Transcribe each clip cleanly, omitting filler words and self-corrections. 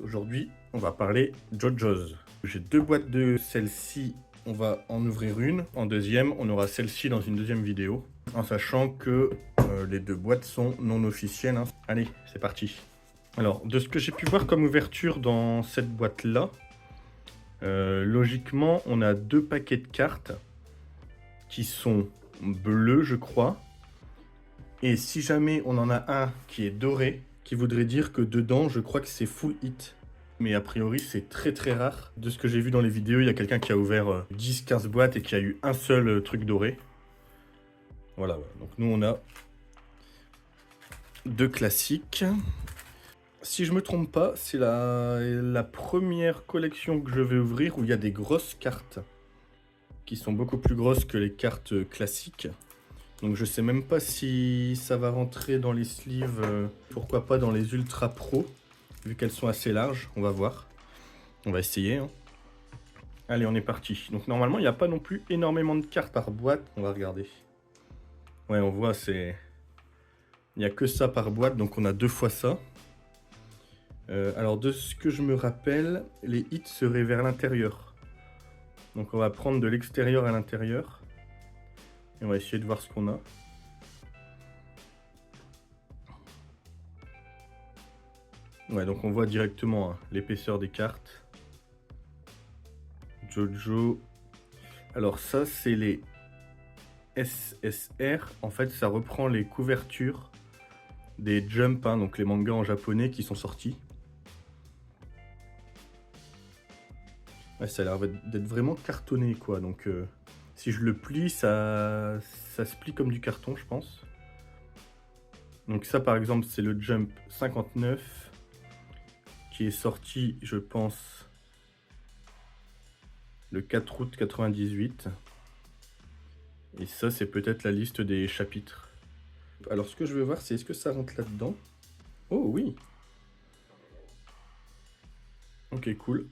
Aujourd'hui, on va parler JoJo's. J'ai deux boîtes de celle-ci, on va en ouvrir une. En deuxième, on aura celle-ci dans une deuxième vidéo. En sachant que les deux boîtes sont non officielles. Hein. Allez, c'est parti. Alors, de ce que j'ai pu voir comme ouverture dans cette boîte-là, logiquement, on a deux paquets de cartes qui sont bleus, je crois. Et si jamais on en a un qui est doré, qui voudrait dire que dedans, je crois que c'est full hit. Mais a priori, c'est très très rare. De ce que j'ai vu dans les vidéos, il y a quelqu'un qui a ouvert 10-15 boîtes et qui a eu un seul truc doré. Voilà, donc nous on a deux classiques. Si je me trompe pas, c'est la première collection que je vais ouvrir où il y a des grosses cartes qui sont beaucoup plus grosses que les cartes classiques. Donc je sais même pas si ça va rentrer dans les sleeves, pourquoi pas dans les Ultra Pro, vu qu'elles sont assez larges, on va voir. On va essayer. Hein. Allez, on est parti. Donc normalement, il n'y a pas non plus énormément de cartes par boîte, on va regarder. Ouais, on voit, il n'y a que ça par boîte, donc on a deux fois ça. Alors de ce que je me rappelle, les hits seraient vers l'intérieur. Donc on va prendre de l'extérieur à l'intérieur. Et on va essayer de voir ce qu'on a. Ouais, donc on voit directement hein, l'épaisseur des cartes. JoJo. Alors ça, c'est les SSR. En fait, ça reprend les couvertures des Jump, hein, donc les mangas en japonais qui sont sortis. Ouais, ça a l'air d'être vraiment cartonné, quoi. Donc, si je le plie, ça se plie comme du carton, je pense. Donc ça, par exemple, c'est le Jump 59 qui est sorti, je pense, le 4 août 98. Et ça, c'est peut-être la liste des chapitres. Alors, ce que je veux voir, c'est est-ce que ça rentre là-dedans? Oh, oui! Ok, cool.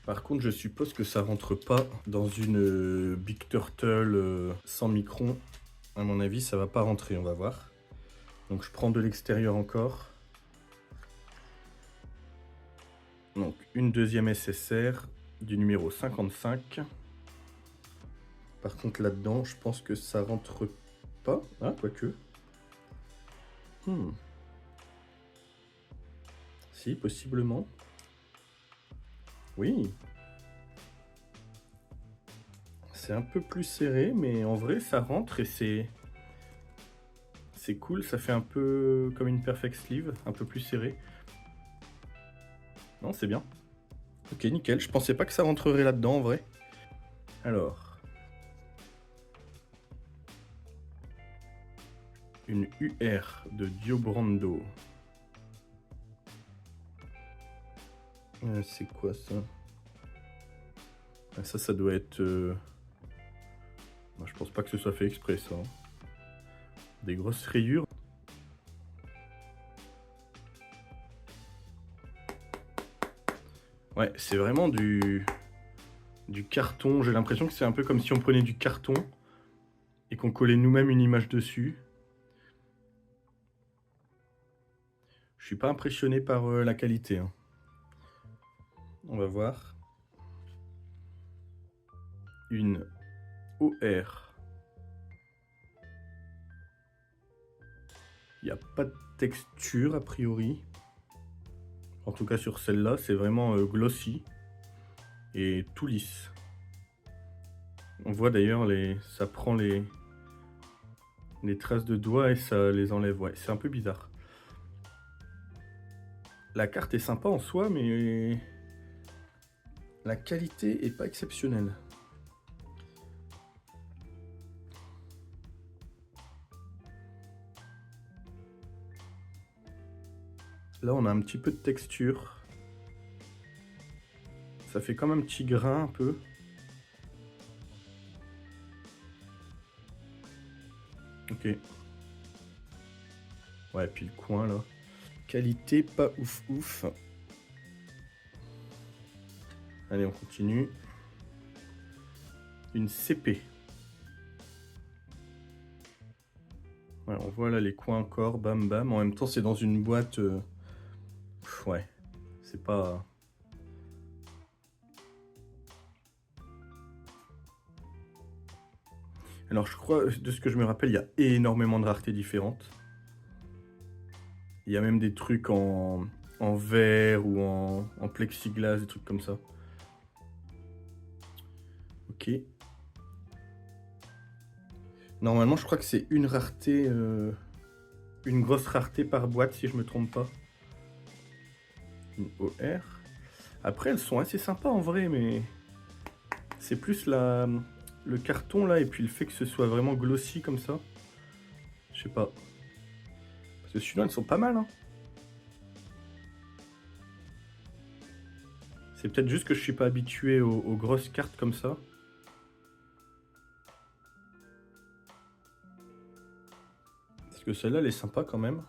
Par contre, je suppose que ça rentre pas dans une Big Turtle 100 microns. À mon avis, ça va pas rentrer, on va voir. Donc, je prends de l'extérieur encore. Donc, une deuxième SSR du numéro 55. Par contre, là-dedans, je pense que ça rentre pas. Ah, quoique. Si, possiblement. Oui. C'est un peu plus serré, mais en vrai, ça rentre et c'est cool. Ça fait un peu comme une perfect sleeve, un peu plus serré. Non, c'est bien. Ok, nickel. Je pensais pas que ça rentrerait là-dedans, en vrai. Alors. Une UR de Diobrando. C'est quoi ça? Ah, ça doit être... je pense pas que ce soit fait exprès, ça. Hein. Des grosses rayures. Ouais, c'est vraiment du carton. J'ai l'impression que c'est un peu comme si on prenait du carton et qu'on collait nous-mêmes une image dessus. Je suis pas impressionné par la qualité. Hein. On va voir. Une OR. Il n'y a pas de texture a priori. En tout cas sur celle-là, c'est vraiment glossy et tout lisse. On voit d'ailleurs, ça prend les traces de doigts et ça les enlève. Ouais, c'est un peu bizarre. La carte est sympa en soi, mais la qualité est pas exceptionnelle. Là, on a un petit peu de texture. Ça fait comme un petit grain un peu. Ok. Ouais, puis le coin là. Qualité pas ouf ouf. Allez, on continue. Une CP. Ouais, on voit là les coins encore, bam bam. En même temps, c'est dans une boîte... ouais. C'est pas... Alors je crois, de ce que je me rappelle, il y a énormément de raretés différentes. Il y a même des trucs en verre ou en plexiglas, des trucs comme ça. Ok. Normalement, je crois que c'est une rareté, une grosse rareté par boîte, si je me trompe pas. Une OR. Après, elles sont assez sympas en vrai, mais c'est plus le carton là, et puis le fait que ce soit vraiment glossy comme ça. Je sais pas. Parce que celui-là, elles sont pas mal, hein. C'est peut-être juste que je suis pas habitué aux grosses cartes comme ça. Parce que celle-là, elle est sympa quand même.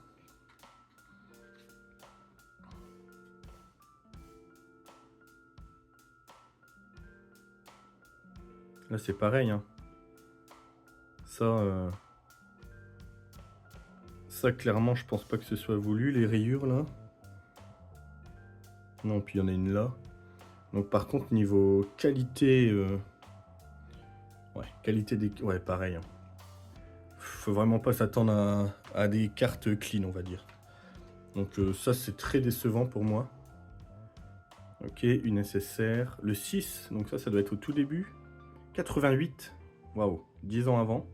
Là, c'est pareil, hein. Ça, clairement, je pense pas que ce soit voulu, les rayures, là. Non, puis il y en a une là. Donc, par contre, niveau qualité... Ouais, qualité des... Ouais, pareil, hein. Faut vraiment pas s'attendre à des cartes clean, on va dire. Donc, ça, c'est très décevant pour moi. Ok, une SSR. Le 6, donc ça doit être au tout début. 88. Waouh, 10 ans avant.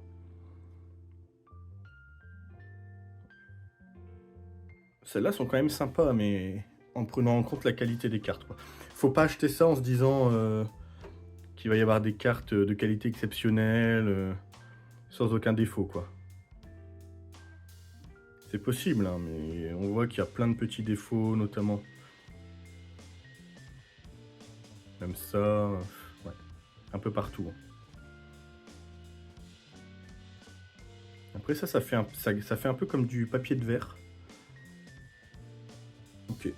Celles-là sont quand même sympas, mais en prenant en compte la qualité des cartes, quoi. Faut pas acheter ça en se disant qu'il va y avoir des cartes de qualité exceptionnelle, sans aucun défaut, quoi. C'est possible, hein, mais on voit qu'il y a plein de petits défauts, notamment. Même ça, ouais, un peu partout, hein. Après ça fait ça fait un peu comme du papier de verre. Ok.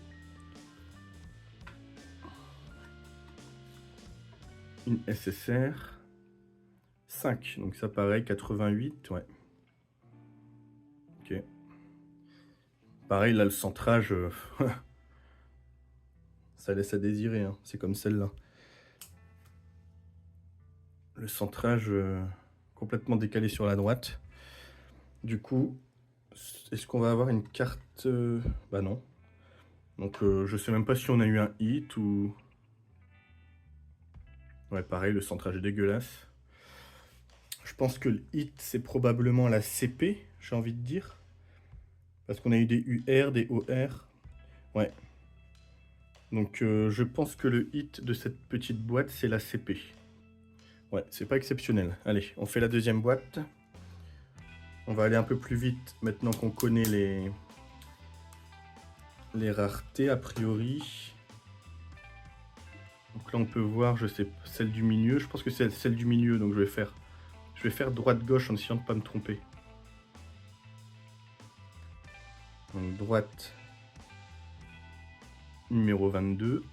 Une SSR. 5, donc ça pareil, 88, ouais. Ok. Pareil, là, le centrage, ça laisse à désirer, hein. C'est comme celle-là. Le centrage complètement décalé sur la droite. Du coup, est-ce qu'on va avoir une carte Bah non. Donc je sais même pas si on a eu un hit ou... Ouais, pareil, le centrage est dégueulasse. Je pense que le hit, c'est probablement la CP, j'ai envie de dire. Parce qu'on a eu des UR, des OR. Ouais. Donc je pense que le hit de cette petite boîte, c'est la CP. Ouais, c'est pas exceptionnel. Allez, on fait la deuxième boîte. On va aller un peu plus vite maintenant qu'on connaît les raretés a priori. Donc là on peut voir, je sais, celle du milieu. Je pense que c'est celle du milieu, donc je vais faire droite-gauche en essayant de ne pas me tromper. Donc droite numéro 22.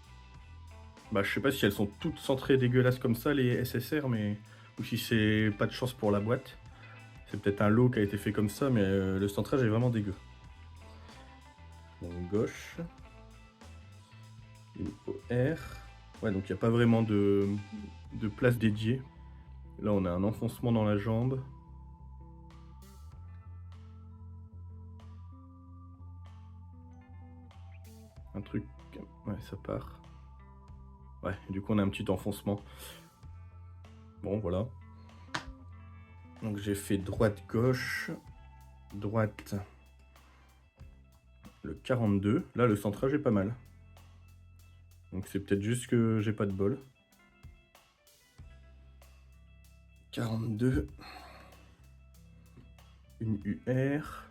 Bah je sais pas si elles sont toutes centrées dégueulasses comme ça les SSR, mais ou si c'est pas de chance pour la boîte. C'est peut-être un lot qui a été fait comme ça, mais le centrage est vraiment dégueu. Donc gauche. Une OR. Ouais, donc il n'y a pas vraiment de place dédiée. Là, on a un enfoncement dans la jambe. Un truc... Ouais, ça part. Ouais, du coup, on a un petit enfoncement. Bon, voilà. Donc j'ai fait droite-gauche. Droite. Le 42. Là, le centrage est pas mal. Donc c'est peut-être juste que j'ai pas de bol. 42. Une UR.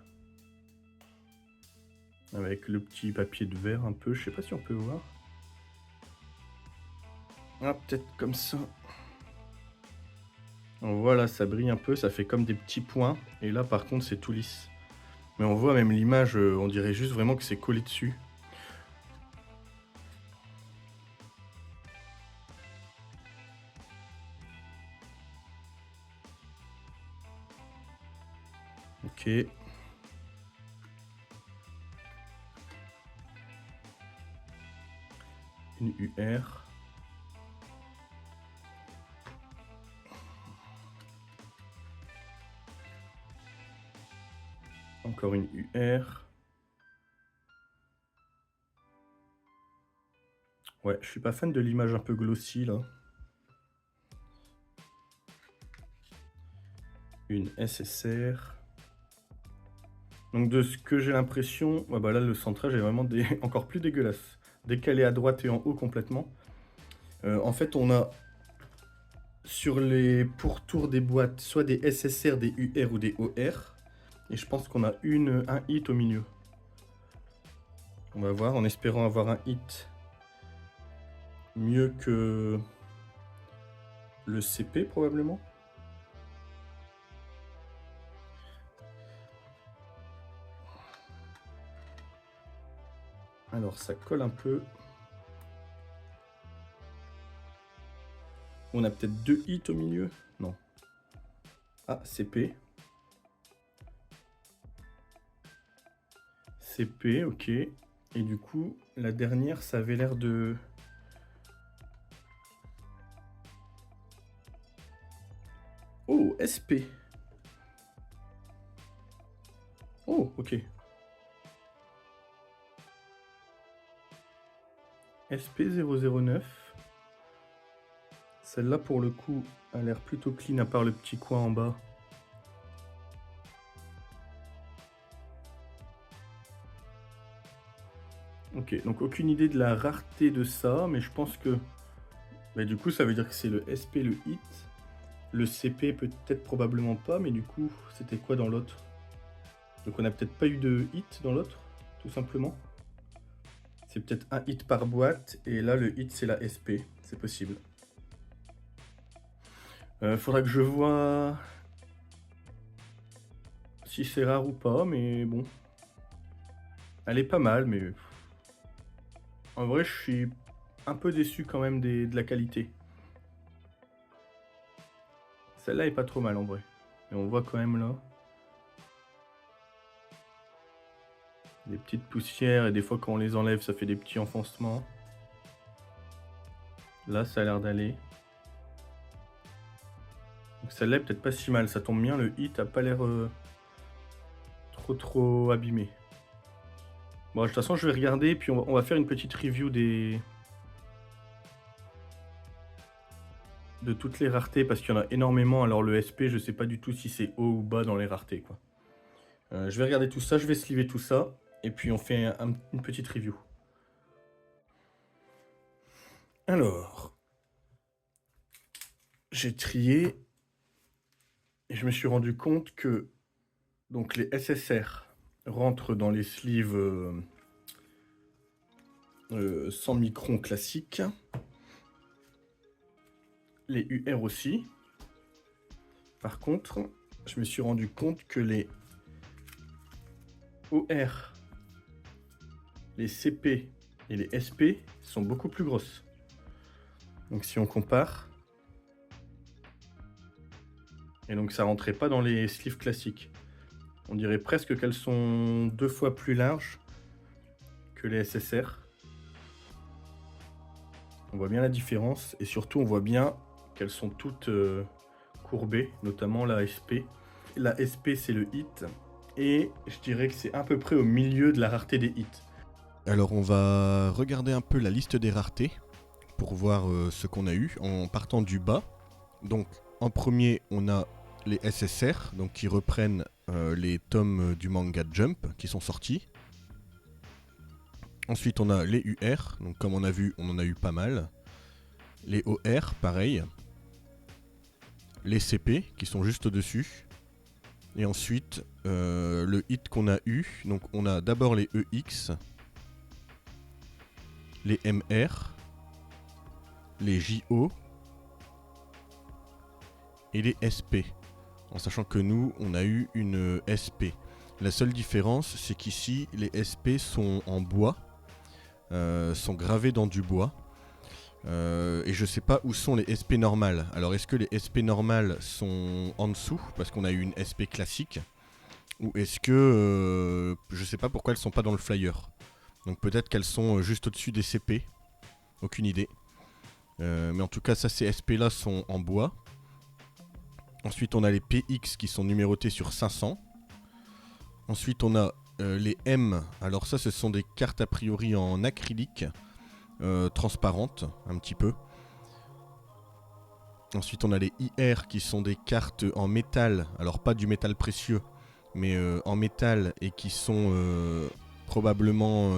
Avec le petit papier de verre un peu. Je sais pas si on peut voir. Ah, peut-être comme ça. Voilà, ça brille un peu, ça fait comme des petits points. Et là, par contre, c'est tout lisse. Mais on voit même l'image, on dirait juste vraiment que c'est collé dessus. Ok. Une UR. Encore une UR. Ouais, je suis pas fan de l'image un peu glossy là. Une SSR. Donc de ce que j'ai l'impression, ouais, bah là le centrage est vraiment encore plus dégueulasse. Décalé à droite et en haut complètement. En fait on a sur les pourtours des boîtes soit des SSR, des UR ou des OR. Et je pense qu'on a un hit au milieu. On va voir en espérant avoir un hit mieux que le CP probablement. Alors ça colle un peu. On a peut-être 2 hits au milieu. Non. Ah, CP. CP, ok. Et du coup, la dernière, ça avait l'air de... Oh, SP. Oh, ok. SP009. Celle-là, pour le coup, a l'air plutôt clean, à part le petit coin en bas. Ok, donc aucune idée de la rareté de ça, mais je pense que... Bah, du coup, ça veut dire que c'est le SP, le hit. Le CP, peut-être probablement pas, mais du coup, c'était quoi dans l'autre? Donc on n'a peut-être pas eu de hit dans l'autre, tout simplement. C'est peut-être un hit par boîte, et là, le hit, c'est la SP. C'est possible. Faudra que je vois si c'est rare ou pas, mais bon. Elle est pas mal, mais... En vrai, je suis un peu déçu quand même de la qualité. Celle-là est pas trop mal en vrai. Et on voit quand même là. Des petites poussières et des fois quand on les enlève ça fait des petits enfoncements. Là ça a l'air d'aller. Donc celle-là est peut-être pas si mal, ça tombe bien, le hit a pas l'air trop abîmé. Bon de toute façon je vais regarder et puis on va faire une petite review de toutes les raretés parce qu'il y en a énormément. Alors le SP je sais pas du tout si c'est haut ou bas dans les raretés quoi. Je vais regarder tout ça, je vais sliver tout ça et puis on fait une petite review. Alors, j'ai trié et je me suis rendu compte que donc les SSR rentrent dans les sleeves 100 microns classiques. Les UR aussi. Par contre, je me suis rendu compte que les OR, les CP et les SP sont beaucoup plus grosses. Donc si on compare, et donc ça rentrait pas dans les sleeves classiques. On dirait presque qu'elles sont 2 fois plus larges que les SSR. On voit bien la différence et surtout on voit bien qu'elles sont toutes courbées, notamment la SP. La SP c'est le hit et je dirais que c'est à peu près au milieu de la rareté des hits. Alors on va regarder un peu la liste des raretés pour voir ce qu'on a eu en partant du bas. Donc en premier on a les SSR, donc qui reprennent les tomes du manga Jump qui sont sortis. Ensuite on a les UR, donc comme on a vu on en a eu pas mal. Les OR pareil. Les CP qui sont juste au-dessus. Et ensuite le hit qu'on a eu, donc on a d'abord les EX, les MR, les JO et les SP. En sachant que nous, on a eu une SP. La seule différence, c'est qu'ici, les SP sont en bois, sont gravés dans du bois. Et je sais pas où sont les SP normales. Alors est-ce que les SP normales sont en dessous, parce qu'on a eu une SP classique, ou est-ce que je sais pas pourquoi elles sont pas dans le flyer. Donc peut-être qu'elles sont juste au-dessus des CP. aucune idée. Mais en tout cas, ça, ces SP là sont en bois. Ensuite, on a les PX qui sont numérotés sur 500. Ensuite, on a les M. Alors ça, ce sont des cartes a priori en acrylique, transparentes, un petit peu. Ensuite, on a les IR qui sont des cartes en métal. Alors pas du métal précieux, mais en métal et qui sont probablement...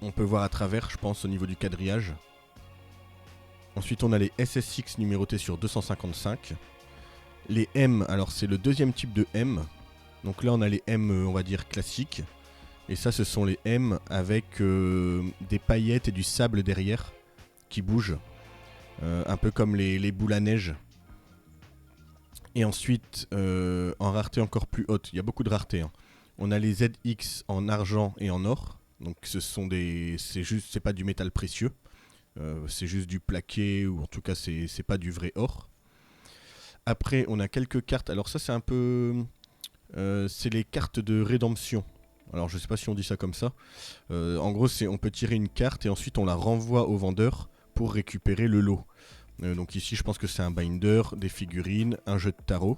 on peut voir à travers, je pense, au niveau du quadrillage. Ensuite, on a les SSX numérotés sur 255. Les M, alors c'est le deuxième type de M. Donc là, on a les M, on va dire, classiques. Et ça, ce sont les M avec des paillettes et du sable derrière qui bougent. Un peu comme les boules à neige. Et ensuite, en rareté encore plus haute, il y a beaucoup de raretés. Hein. On a les ZX en argent et en or. Donc c'est pas du métal précieux. C'est juste du plaqué, ou en tout cas c'est pas du vrai or. Après on a quelques cartes, alors ça c'est un peu... c'est les cartes de rédemption. Alors je sais pas si on dit ça comme ça. En gros on peut tirer une carte et ensuite on la renvoie au vendeur pour récupérer le lot. Donc ici je pense que c'est un binder, des figurines, un jeu de tarot.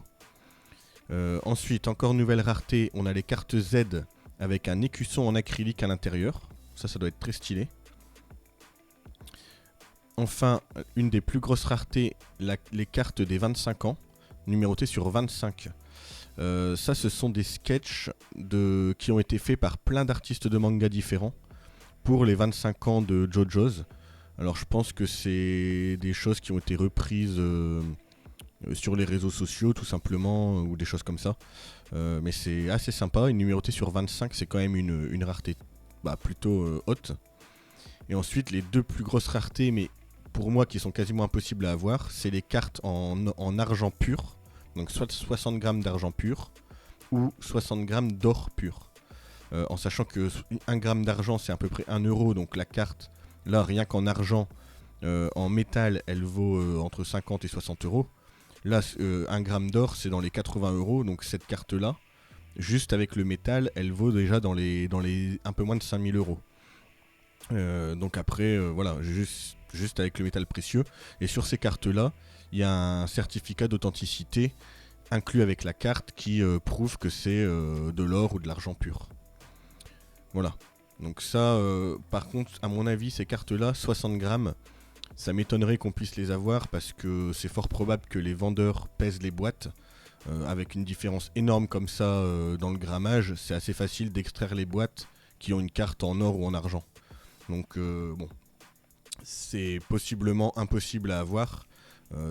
Ensuite encore nouvelle rareté, on a les cartes Z avec un écusson en acrylique à l'intérieur. Ça doit être très stylé. Enfin, une des plus grosses raretés, les cartes des 25 ans, numérotées sur 25. Ça, ce sont des sketchs qui ont été faits par plein d'artistes de manga différents pour les 25 ans de JoJo's. Alors, je pense que c'est des choses qui ont été reprises sur les réseaux sociaux, tout simplement, ou des choses comme ça. Mais c'est assez sympa. Une numérotée sur 25, c'est quand même une rareté plutôt haute. Et ensuite, les deux plus grosses raretés, mais pour moi qui sont quasiment impossibles à avoir, c'est les cartes en argent pur. Donc soit 60 grammes d'argent pur ou 60 grammes d'or pur. En sachant que 1 gramme d'argent c'est à peu près 1 euro. Donc la carte, là rien qu'en argent, en métal elle vaut entre 50 et 60 euros. Là 1 gramme d'or c'est dans les 80 euros. Donc cette carte là, juste avec le métal, elle vaut déjà dans les un peu moins de 5000 euros. Donc après voilà, juste avec le métal précieux. Et sur ces cartes là il y a un certificat d'authenticité inclus avec la carte qui prouve que c'est de l'or ou de l'argent pur. Voilà, donc ça par contre à mon avis ces cartes là 60 grammes, ça m'étonnerait qu'on puisse les avoir parce que c'est fort probable que les vendeurs pèsent les boîtes. Avec une différence énorme comme ça dans le grammage, c'est assez facile d'extraire les boîtes qui ont une carte en or ou en argent. Donc bon, c'est possiblement impossible à avoir,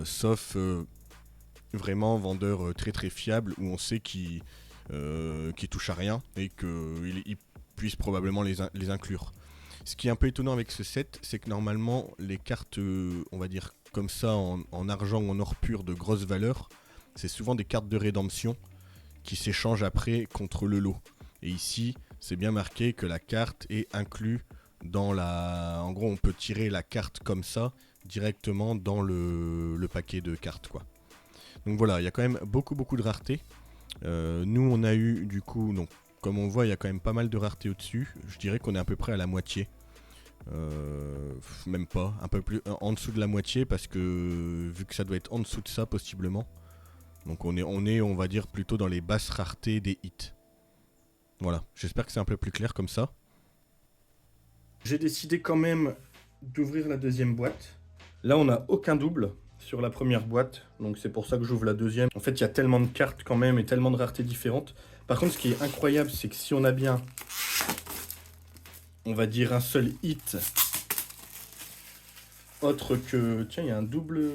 sauf vraiment vendeur très très fiable où on sait qu'il touche à rien et qu'il puisse probablement les inclure. Ce qui est un peu étonnant avec ce set, c'est que normalement les cartes, on va dire comme ça, en argent ou en or pur de grosse valeur, c'est souvent des cartes de rédemption qui s'échangent après contre le lot. Et ici, c'est bien marqué que la carte est inclue dans la... En gros, on peut tirer la carte comme ça, directement dans le paquet de cartes, quoi. Donc voilà, il y a quand même beaucoup de raretés. Nous, on a eu, du coup, donc, comme on voit, il y a quand même pas mal de raretés au-dessus. Je dirais qu'on est à peu près à la moitié. Même pas, un peu plus en dessous de la moitié, parce que vu que ça doit être en dessous de ça, possiblement. Donc on est, on va dire, plutôt dans les basses raretés des hits. Voilà, j'espère que c'est un peu plus clair comme ça. J'ai décidé quand même d'ouvrir la deuxième boîte. Là, on n'a aucun double sur la première boîte, donc c'est pour ça que j'ouvre la deuxième. En fait, il y a tellement de cartes quand même et tellement de raretés différentes. Par contre, ce qui est incroyable, c'est que si on a bien, on va dire, un seul hit, autre que... Tiens, il y a un double...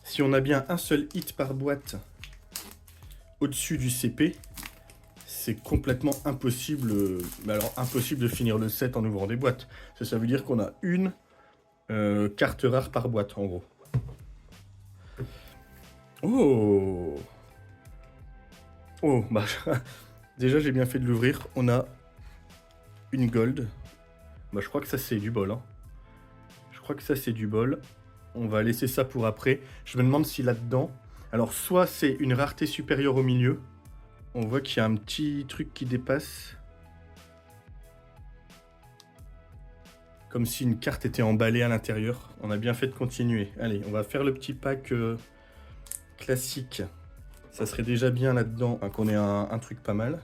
Si on a bien un seul hit par boîte au-dessus du CP, c'est complètement impossible. Mais alors impossible de finir le set en ouvrant des boîtes. Ça veut dire qu'on a une carte rare par boîte en gros. Oh, oh, bah déjà j'ai bien fait de l'ouvrir. On a une gold. Bah je crois que ça c'est du bol. Hein. Je crois que ça c'est du bol. On va laisser ça pour après. Je me demande si là-dedans... Alors soit c'est une rareté supérieure au milieu, On voit qu'il y a un petit truc qui dépasse. Comme si une carte était emballée à l'intérieur. On a bien fait de continuer. Allez, on va faire le petit pack classique. Ça serait déjà bien là-dedans qu'on ait un truc pas mal.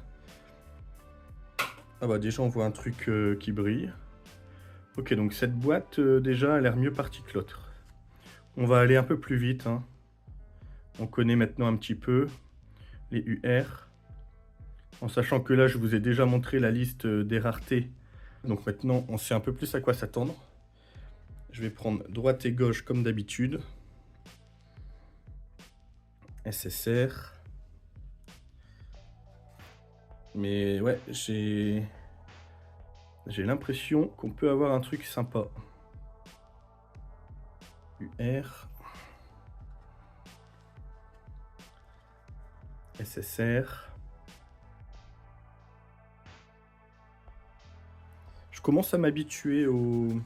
Ah bah déjà on voit un truc qui brille. Ok, donc cette boîte déjà a l'air mieux partie que l'autre. On va aller un peu plus vite. Hein. On connaît maintenant un petit peu les UR. En sachant que là je vous ai déjà montré la liste des raretés. Donc maintenant on sait un peu plus à quoi s'attendre. Je vais prendre droite et gauche comme d'habitude. SSR. Mais ouais, j'ai l'impression qu'on peut avoir un truc sympa. UR. SSR. Je commence à m'habituer au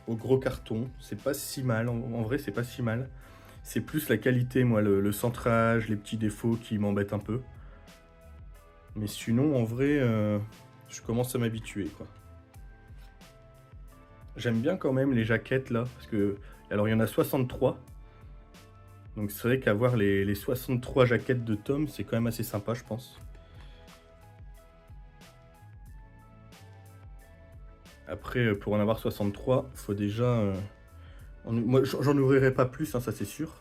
gros carton. C'est pas si mal. En vrai, c'est pas si mal. C'est plus la qualité, moi, le centrage, les petits défauts qui m'embêtent un peu. Mais sinon, en vrai, je commence à m'habituer, quoi. J'aime bien quand même les jaquettes, là. Parce que, alors, il y en a 63. Donc, c'est vrai qu'avoir les 63 jaquettes de Tom, c'est quand même assez sympa, je pense. Après, pour en avoir 63, faut déjà... moi, j'en ouvrirai pas plus, hein, ça c'est sûr.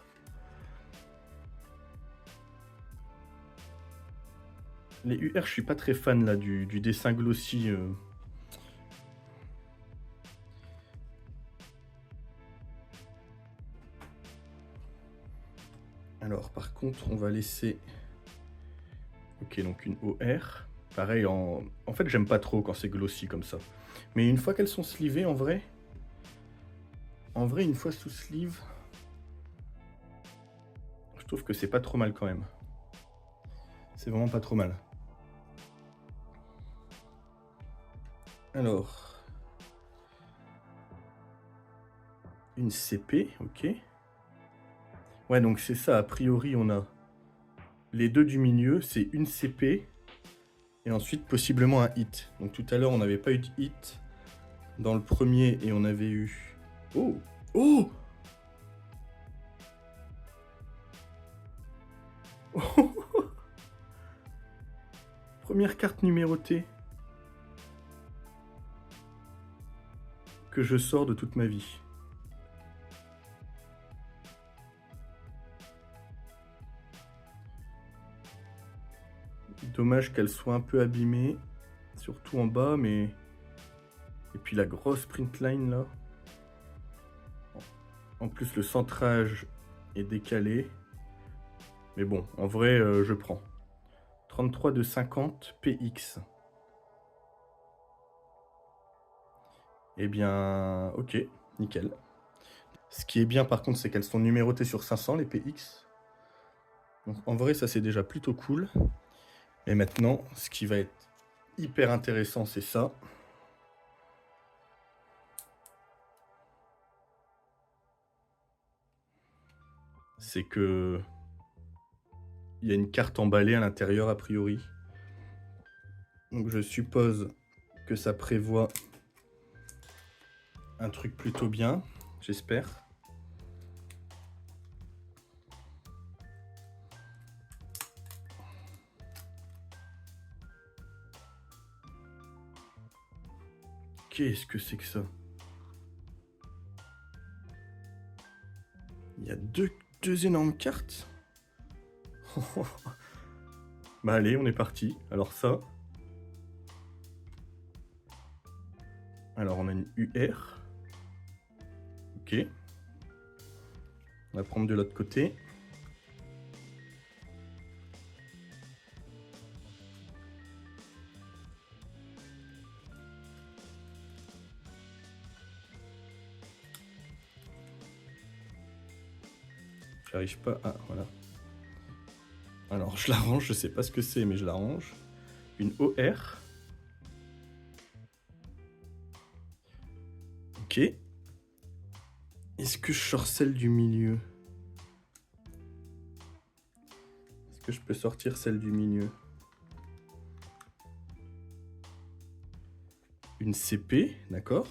Les UR, je suis pas très fan là du dessin glossy. Alors, par contre, on va laisser... Ok, donc une OR. Pareil, en fait, j'aime pas trop quand c'est glossy comme ça. Mais une fois qu'elles sont slivées, en vrai, une fois sous sleeve, je trouve que c'est pas trop mal quand même. C'est vraiment pas trop mal. Alors, une CP, ok. Ouais, donc c'est ça, a priori, on a les deux du milieu, c'est une CP, et ensuite possiblement un hit. Donc tout à l'heure, on n'avait pas eu de hit dans le premier, et on avait eu... Oh! Oh! Première carte numérotée que je sors de toute ma vie. Dommage qu'elle soit un peu abîmée, surtout en bas, mais... Et puis la grosse print line là. En plus le centrage est décalé. Mais bon, en vrai, je prends. 33 de 50 PX. Eh bien, ok, nickel. Ce qui est bien par contre, c'est qu'elles sont numérotées sur 500, les PX. Donc en vrai, ça c'est déjà plutôt cool. Et maintenant, ce qui va être hyper intéressant, c'est ça. C'est que... il y a une carte emballée à l'intérieur, a priori. Donc je suppose que ça prévoit un truc plutôt bien, j'espère. Qu'est-ce que c'est que ça? Il y a deux énormes cartes. Bah allez, on est parti. Alors ça. Alors on a une UR. Ok. On va prendre de l'autre côté. J'arrive pas à... Voilà. Alors je la range, je sais pas ce que c'est, mais je la range. Une OR. Ok. Est-ce que je sors celle du milieu? Est-ce que je peux sortir celle du milieu? une CP, d'accord.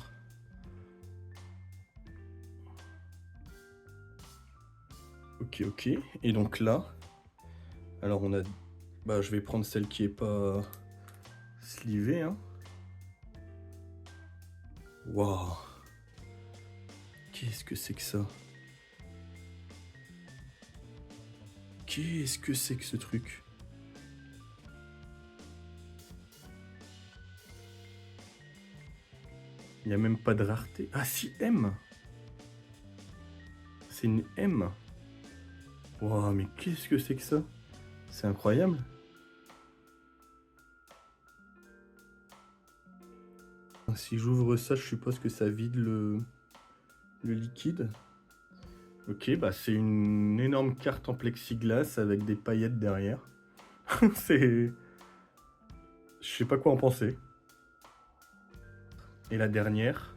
Ok. Et donc là, alors on a... Bah, je vais prendre celle qui est pas slivée, hein. Waouh. Qu'est-ce que c'est que ça? Qu'est-ce que c'est que ce truc? Il n'y a même pas de rareté. Ah si, M. C'est une M. Waouh, mais qu'est-ce que c'est que ça? C'est incroyable. Si j'ouvre ça, je suppose que ça vide le liquide. Ok, bah c'est une énorme carte en plexiglas avec des paillettes derrière. C'est... Je sais pas quoi en penser. Et la dernière.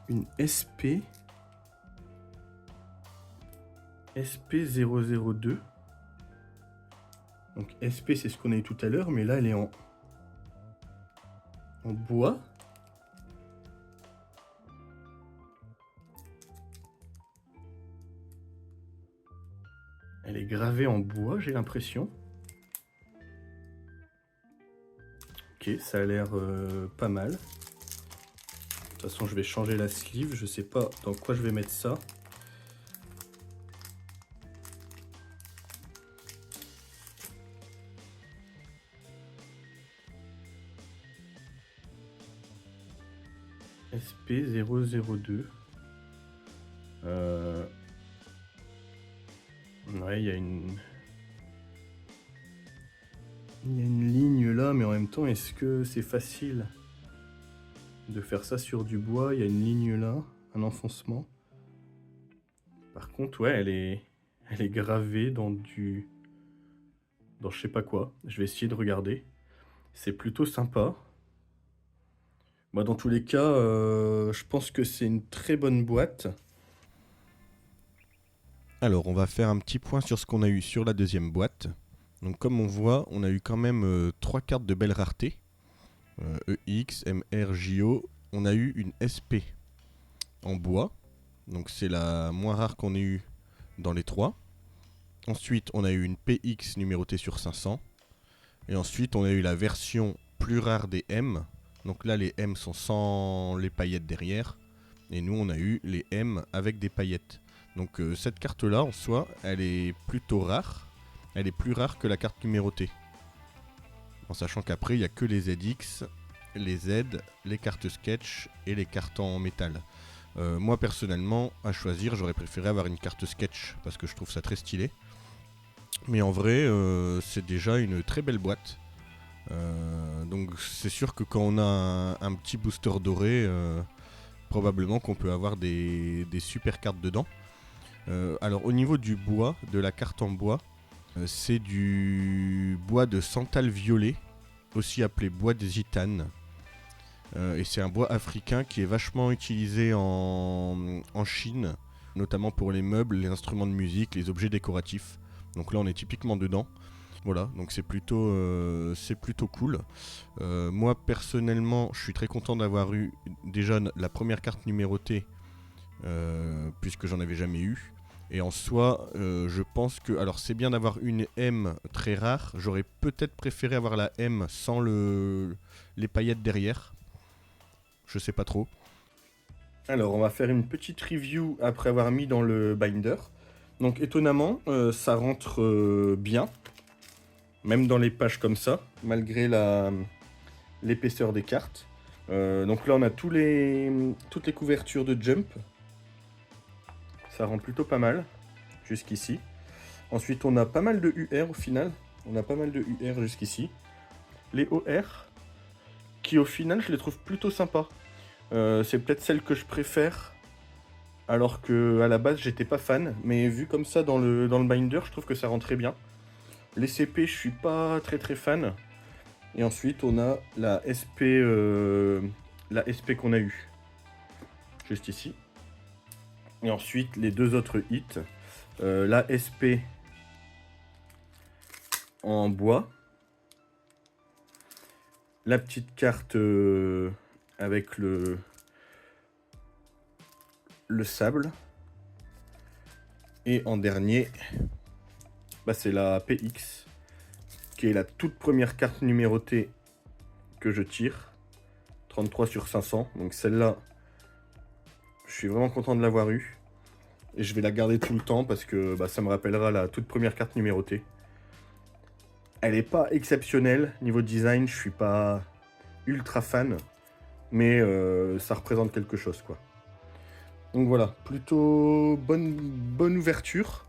Une SP. SP002. Donc SP c'est ce qu'on a eu tout à l'heure, mais là elle est en bois. Elle est gravée en bois, j'ai l'impression. Ok, ça a l'air pas mal. De toute façon, je vais changer la sleeve. Je sais pas dans quoi je vais mettre ça. SP002. Ouais, il y a une ligne là, mais en même temps, est-ce que c'est facile de faire ça sur du bois? Il y a une ligne là, un enfoncement. Par contre, ouais, elle est gravée dans je sais pas quoi. Je vais essayer de regarder. C'est plutôt sympa. Moi, dans tous les cas, je pense que c'est une très bonne boîte. Alors, on va faire un petit point sur ce qu'on a eu sur la deuxième boîte. Donc, comme on voit, on a eu quand même 3 cartes de belle rareté. EX, MR, JO. On a eu une SP en bois. Donc, c'est la moins rare qu'on ait eu dans les 3. Ensuite, on a eu une PX numérotée sur 500. Et ensuite, on a eu la version plus rare des M. Donc là, les M sont sans les paillettes derrière. Et nous, on a eu les M avec des paillettes. Donc cette carte-là, en soi, elle est plutôt rare. Elle est plus rare que la carte numérotée. En sachant qu'après, il n'y a que les ZX, les Z, les cartes sketch et les cartes en métal. Moi, personnellement, à choisir, j'aurais préféré avoir une carte sketch parce que je trouve ça très stylé. Mais en vrai, c'est déjà une très belle boîte. Donc c'est sûr que quand on a un petit booster doré, probablement qu'on peut avoir des super cartes dedans. Alors au niveau du bois, de la carte en bois, c'est du bois de santal violet, aussi appelé bois de gitane. Et c'est un bois africain qui est vachement utilisé en Chine, notamment pour les meubles, les instruments de musique, les objets décoratifs. Donc là on est typiquement dedans. Voilà, donc c'est plutôt cool. Moi personnellement, je suis très content d'avoir eu déjà la première carte numérotée, puisque j'en avais jamais eu. Et en soi, je pense que... Alors c'est bien d'avoir une M très rare. J'aurais peut-être préféré avoir la M sans les paillettes derrière. Je sais pas trop. Alors, on va faire une petite review après avoir mis dans le binder. Donc étonnamment, ça rentre bien. Même dans les pages comme ça, malgré l'épaisseur des cartes. Donc là, on a toutes les couvertures de Jump. Ça rend plutôt pas mal, jusqu'ici. Ensuite, on a pas mal de UR au final. On a pas mal de UR jusqu'ici. Les OR, qui au final, je les trouve plutôt sympas. C'est peut-être celle que je préfère, alors que à la base, j'étais pas fan. Mais vu comme ça dans le binder, je trouve que ça rend très bien. Les CP, je suis pas très fan. Et ensuite, on a la SP qu'on a eue. Juste ici. Et ensuite, les deux autres hits. la SP en bois. La petite carte avec le sable. Et en dernier, bah, c'est la PX, qui est la toute première carte numérotée que je tire. 33 sur 500. Donc celle-là, je suis vraiment content de l'avoir eue. Et je vais la garder tout le temps parce que bah, ça me rappellera la toute première carte numérotée. Elle n'est pas exceptionnelle. Niveau design, je suis pas ultra fan. Mais ça représente quelque chose, quoi. Donc voilà, plutôt bonne ouverture.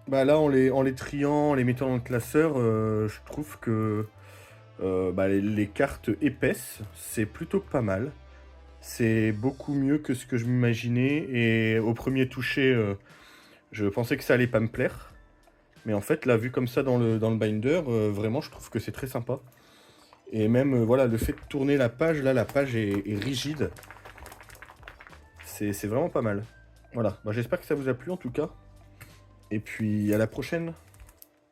Bah là, en les triant, en les mettant dans le classeur, je trouve que bah, les cartes épaisses, c'est plutôt pas mal. C'est beaucoup mieux que ce que je m'imaginais. Et au premier toucher, je pensais que ça allait pas me plaire. Mais en fait, là, vu comme ça dans le binder, vraiment, je trouve que c'est très sympa. Et même, voilà, le fait de tourner la page, là, la page est rigide. C'est vraiment pas mal. Voilà, bah, j'espère que ça vous a plu en tout cas. Et puis à la prochaine.